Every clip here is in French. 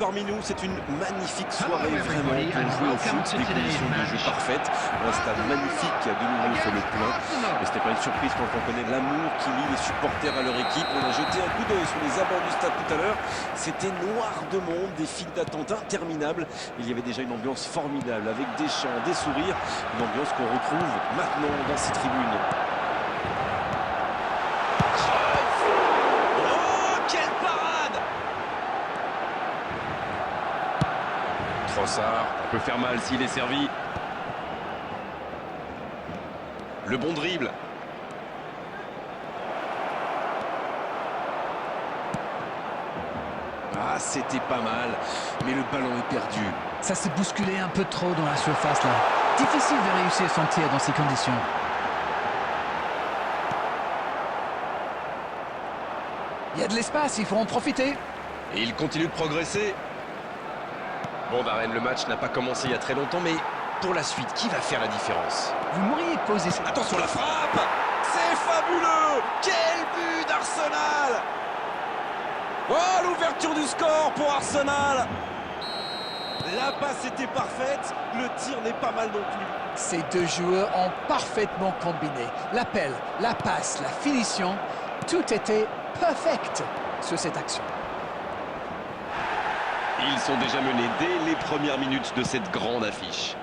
parmi nous, c'est une magnifique soirée vraiment pour jouer au foot, des conditions de jeu parfaites, un stade magnifique qui a de nouveau fait le plein. Mais ce n'est pas une surprise quand on connaît l'amour qui lie les supporters à leur équipe. On a jeté un coup d'œil sur les abords du stade tout à l'heure. C'était noir de monde, des files d'attente interminables. Il y avait déjà une ambiance formidable avec des chants, des sourires, une ambiance qu'on retrouve maintenant dans ces tribunes. Trossard peut faire mal s'il est servi. Le bon dribble. Ah, c'était pas mal, mais le ballon est perdu. Ça s'est bousculé un peu trop dans la surface là. Difficile de réussir son tir dans ces conditions. Il y a de l'espace, il faut en profiter. Et il continue de progresser. Bon, Darren, le match n'a pas commencé il y a très longtemps, mais pour la suite, qui va faire la différence? Vous m'auriez posé ça. Attention la frappe! C'est fabuleux! Quel but d'Arsenal! Oh, l'ouverture du score pour Arsenal! La passe était parfaite, le tir n'est pas mal non plus. Ces deux joueurs ont parfaitement combiné. L'appel, la passe, la finition, tout était perfect sur cette action. Ils sont déjà menés dès les premières minutes de cette grande affiche.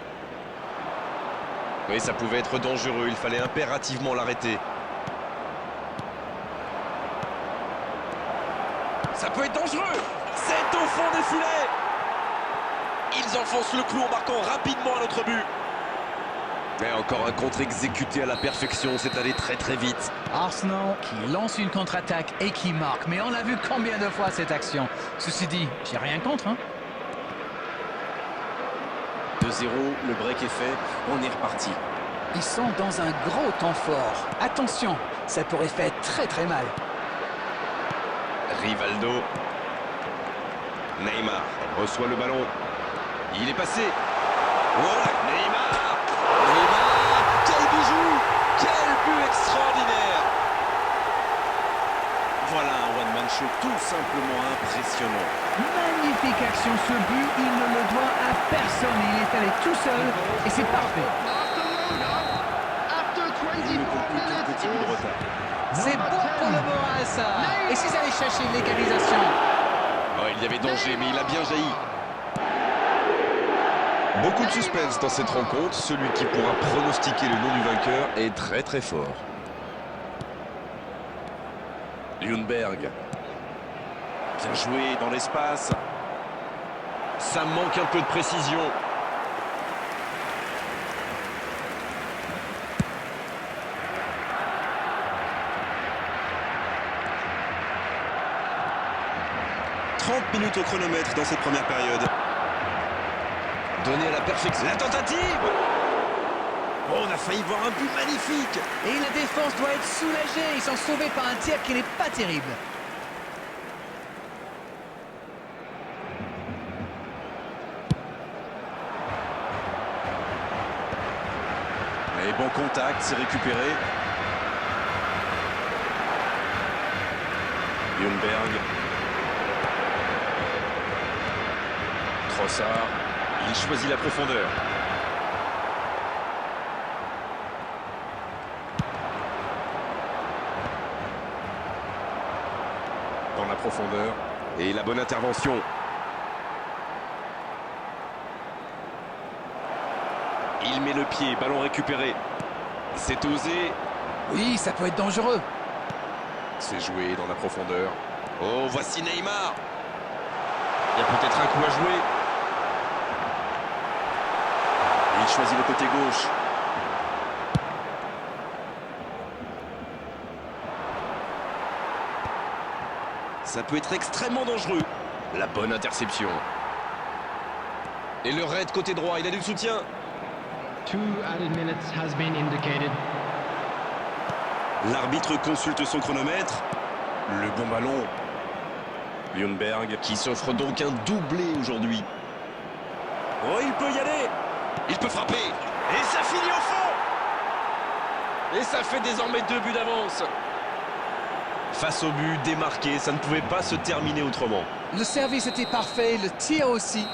Oui, ça pouvait être dangereux, il fallait impérativement l'arrêter. Ça peut être dangereux! C'est au fond des filets! Ils enfoncent le clou en marquant rapidement à notre but. Et encore un contre exécuté à la perfection, c'est allé très très vite. Arsenal qui lance une contre-attaque et qui marque. Mais on l'a vu combien de fois cette action. Ceci dit, j'ai rien contre. 2-0, le break est fait, on est reparti. Ils sont dans un gros temps fort. Attention, ça pourrait faire très très mal. Rivaldo. Neymar reçoit le ballon. Il est passé. Voilà, Neymar. Neymar, quel bijou! Quel but extraordinaire! Voilà un one-man show tout simplement impressionnant. Magnifique action, ce but, il ne le doit à personne. Il est allé tout seul et c'est parfait. Il ne compte plus qu'un petit bout de retard. C'est bon pour le moral, ça. Et s'ils allaient chercher une légalisation? Oh, il y avait danger, mais il a bien jailli. Beaucoup de suspense dans cette rencontre. Celui qui pourra pronostiquer le nom du vainqueur est très très fort. Ljungberg. Bien joué dans l'espace. Ça manque un peu de précision. Minutes au chronomètre dans cette première période. Donné à la perfection. La tentative! Oh, on a failli voir un but magnifique! Et la défense doit être soulagée. Ils sont sauvés par un tir qui n'est pas terrible. Et bon contact, c'est récupéré. Ljungberg. Trossard, il choisit la profondeur. Dans la profondeur. Et la bonne intervention. Il met le pied, ballon récupéré. C'est osé. Oui, ça peut être dangereux. C'est joué dans la profondeur. Oh, voici Neymar. Il y a peut-être un coup à jouer. Il choisit le côté gauche. Ça peut être extrêmement dangereux. La bonne interception. Et le raid côté droit, il a du soutien. 2 added minutes has been indicated. L'arbitre consulte son chronomètre. Le bon ballon. Ljungberg. Qui s'offre donc un doublé aujourd'hui. Oh, il peut y aller. Il peut frapper. Et ça finit au fond. Et ça fait désormais 2 buts d'avance. Face au but, démarqué, ça ne pouvait pas se terminer autrement. Le service était parfait, le tir aussi.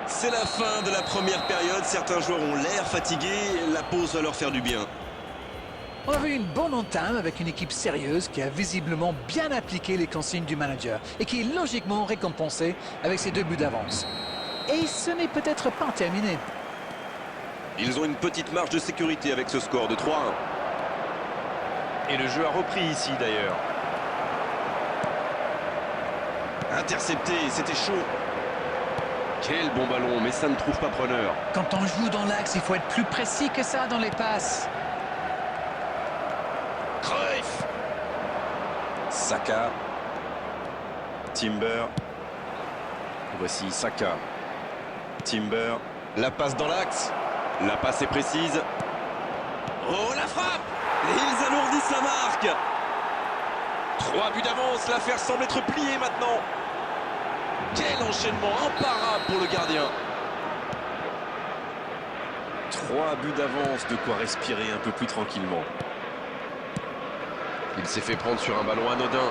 C'est la fin de la première période. Certains joueurs ont l'air fatigués. La pause va leur faire du bien. On a vu une bonne entame avec une équipe sérieuse qui a visiblement bien appliqué les consignes du manager et qui est logiquement récompensée avec ses 2 buts d'avance. Et ce n'est peut-être pas terminé. Ils ont une petite marge de sécurité avec ce score de 3-1. Et le jeu a repris ici d'ailleurs. Intercepté, c'était chaud. Quel bon ballon, mais ça ne trouve pas preneur. Quand on joue dans l'axe, il faut être plus précis que ça dans les passes. Cruyff. Saka. Timber. Voici Saka. Timber. La passe dans l'axe. La passe est précise. Oh, la frappe! Et ils alourdissent la marque. 3 buts d'avance, l'affaire semble être pliée maintenant. Quel enchaînement imparable pour le gardien. 3 buts d'avance, de quoi respirer un peu plus tranquillement. Il s'est fait prendre sur un ballon anodin.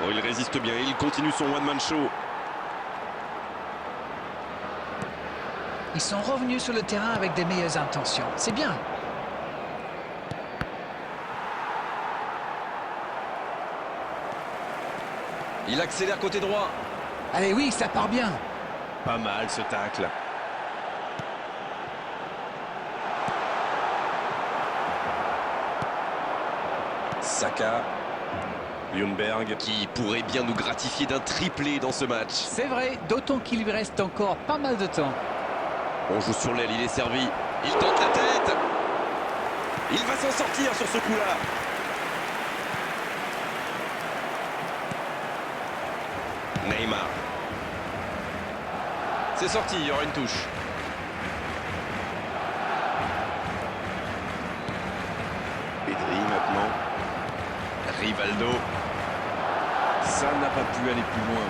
Oh, il résiste bien, il continue son one-man show. Ils sont revenus sur le terrain avec des meilleures intentions. C'est bien. Il accélère côté droit. Allez, oui, ça part bien. Pas mal ce tacle. Saka. Ljungberg. Qui pourrait bien nous gratifier d'un triplé dans ce match. C'est vrai, d'autant qu'il lui reste encore pas mal de temps. On joue sur l'aile, il est servi. Il tente la tête. Il va s'en sortir sur ce coup-là. Neymar. C'est sorti, il y aura une touche. Pedri maintenant. Rivaldo. Ça n'a pas pu aller plus loin.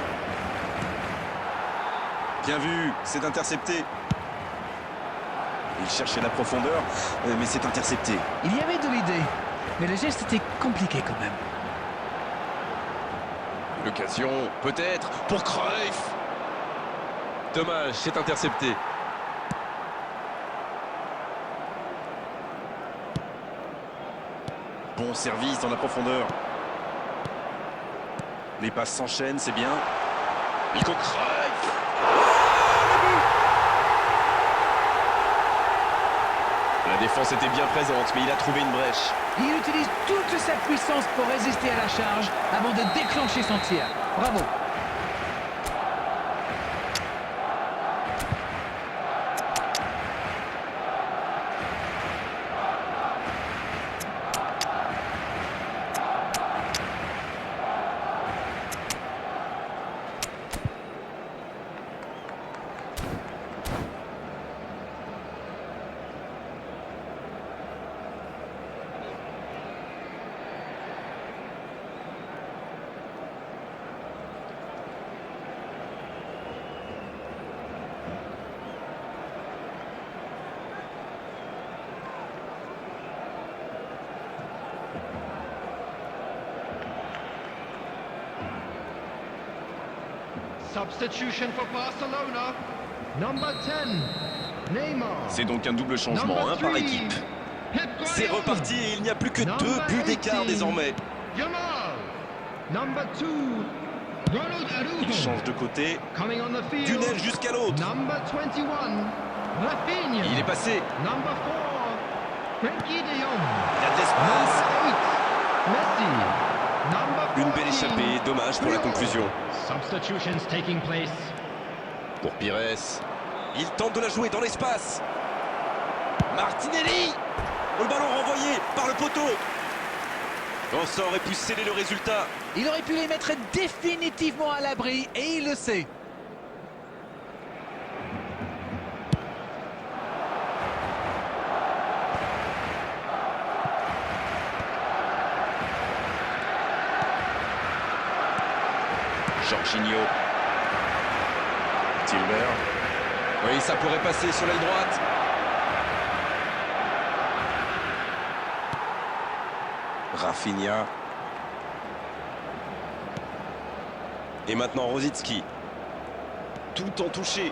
Bien vu, c'est intercepté. Il cherchait la profondeur, mais c'est intercepté. Il y avait de l'idée, mais le geste était compliqué quand même. L'occasion, peut-être, pour Cruyff. Dommage, c'est intercepté. Bon service dans la profondeur. Les passes s'enchaînent, c'est bien. Il compte Cruyff. La défense était bien présente, mais il a trouvé une brèche. Il utilise toute sa puissance pour résister à la charge avant de déclencher son tir. Bravo. Substitution for Barcelona. Number 10, Neymar. C'est donc un double changement, Number un par 3, équipe. Pep C'est Guardiola. reparti et il n'y a plus que Number 2 buts d'écart 18, désormais. Yamal. Number 2, Ronald Il Araujo. change de côté, Coming on the field. d'une aile jusqu'à l'autre. Number 21, Rafinha. Il est passé. Number 4, Frenkie de Jong. Il y a de l'espace. Number 8, Messi. Number 14, Une belle échappée, dommage pour la conclusion. Substitutions taking place. Pour Pires. Il tente de la jouer dans l'espace. Martinelli. Le ballon renvoyé par le poteau. Oh, ça aurait pu sceller le résultat. Il aurait pu les mettre définitivement à l'abri et il le sait. Jorginho. Timber. Oui, ça pourrait passer sur l'aile droite. Rafinha. Et maintenant Rosicki. Tout en touché.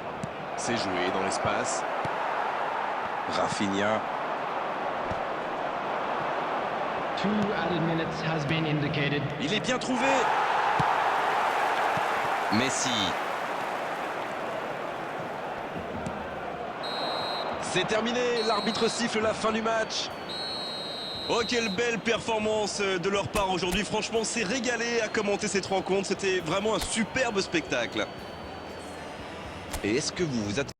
C'est joué dans l'espace. Rafinha. 2 added minutes has been indicated. Il est bien trouvé. Messi. C'est terminé, l'arbitre siffle la fin du match. Oh, quelle belle performance de leur part aujourd'hui. Franchement, on s'est régalé à commenter cette rencontre. C'était vraiment un superbe spectacle. Et est-ce que vous vous attendez